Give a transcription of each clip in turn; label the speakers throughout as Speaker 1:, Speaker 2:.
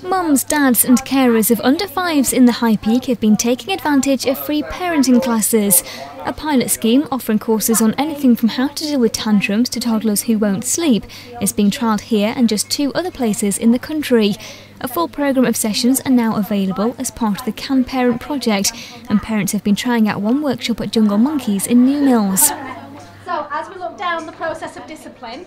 Speaker 1: Mums, dads and carers of under fives in the High Peak have been taking advantage of free parenting classes. A pilot scheme offering courses on anything from how to deal with tantrums to toddlers who won't sleep is being trialled here and just 2 other places in the country. A full programme of sessions are now available as part of the CANParent project, and parents have been trying out one workshop at Jungle Monkeys in New Mills.
Speaker 2: So as we look down the process of discipline,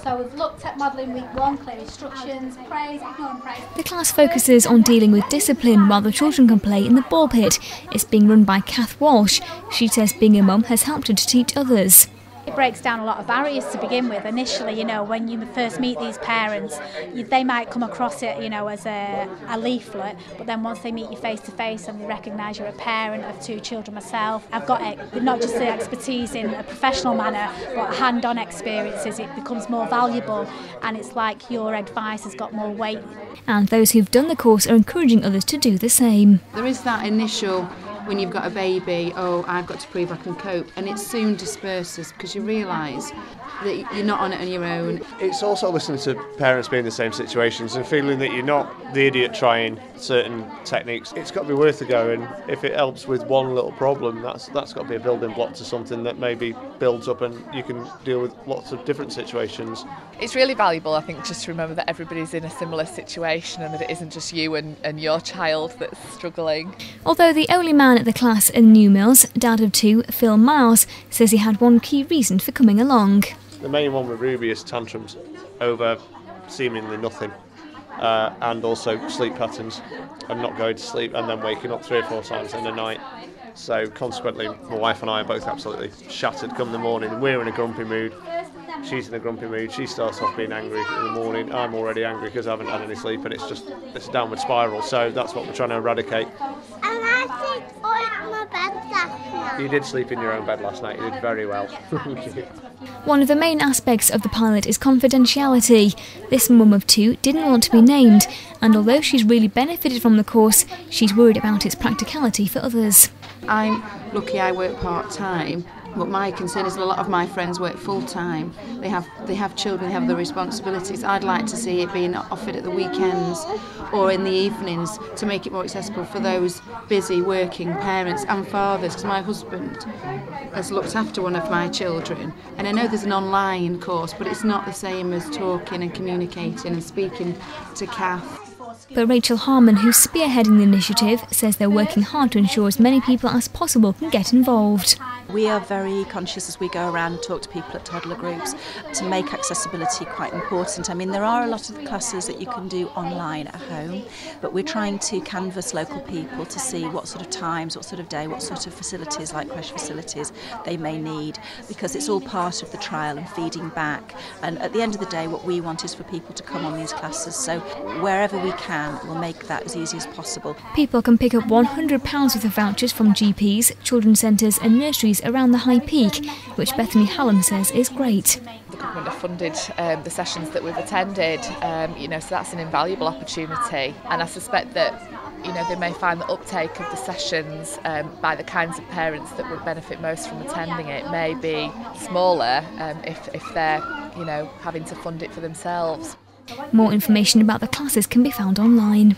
Speaker 2: so we've looked at modelling week 1, clear instructions, praise, ignore and praise.
Speaker 1: The class focuses on dealing with discipline while the children can play in the ball pit. It's being run by Kath Walsh. She says being a mum has helped her to teach others.
Speaker 2: It breaks down a lot of barriers to begin with. Initially, when you first meet these parents, they might come across it, as a leaflet, but then once they meet you face to face and they recognise you're a parent of 2 children myself, I've got not just the expertise in a professional manner, but hand-on experiences. It becomes more valuable, and it's like your advice has got more weight.
Speaker 1: And those who've done the course are encouraging others to do the same.
Speaker 3: There is that initial, when you've got a baby, I've got to prove I can cope, and it soon disperses because you realise that you're not on it on your own.
Speaker 4: It's also listening to parents being in the same situations and feeling that you're not the idiot trying certain techniques. It's got to be worth a go, and if it helps with one little problem, that's got to be a building block to something that maybe builds up and you can deal with lots of different situations.
Speaker 5: It's really valuable, I think, just to remember that everybody's in a similar situation and that it isn't just you and your child that's struggling.
Speaker 1: Although the only man at the class in New Mills, dad of 2, Phil Miles, says he had one key reason for coming along.
Speaker 4: The main one with Ruby is tantrums over seemingly nothing, and also sleep patterns and not going to sleep and then waking up 3 or 4 times in the night. So consequently, my wife and I are both absolutely shattered come the morning. We're in a grumpy mood. She's in a grumpy mood. She starts off being angry in the morning. I'm already angry because I haven't had any sleep, and it's a downward spiral. So that's what we're trying to eradicate.
Speaker 6: And I sleep on my bed last night.
Speaker 4: You did sleep in your own bed last night. You did very well.
Speaker 1: One of the main aspects of the pilot is confidentiality. This mum of 2 didn't want to be named, and although she's really benefited from the course, she's worried about its practicality for others.
Speaker 3: I'm lucky I work part-time, but my concern is a lot of my friends work full-time. They have children, they have the responsibilities. I'd like to see it being offered at the weekends or in the evenings to make it more accessible for those busy working parents and fathers, because my husband has looked after one of my children, and I know there's an online course, but it's not the same as talking and communicating and speaking to Kath.
Speaker 1: But Rachel Harmon, who's spearheading the initiative, says they're working hard to ensure as many people as possible can get involved.
Speaker 7: We are very conscious as we go around and talk to people at toddler groups to make accessibility quite important. I mean, there are a lot of classes that you can do online at home, but we're trying to canvass local people to see what sort of times, what sort of day, what sort of facilities, like crash facilities, they may need, because it's all part of the trial and feeding back. And at the end of the day, what we want is for people to come on these classes. So wherever we can, we'll make that as easy as possible.
Speaker 1: People can pick up £100 worth of vouchers from GPs, children's centres and nurseries around the High Peak, which Bethany Hallam says is great.
Speaker 5: The government have funded the sessions that we've attended, so that's an invaluable opportunity, and I suspect that they may find the uptake of the sessions by the kinds of parents that would benefit most from attending it may be smaller if they're having to fund it for themselves.
Speaker 1: More information about the classes can be found online.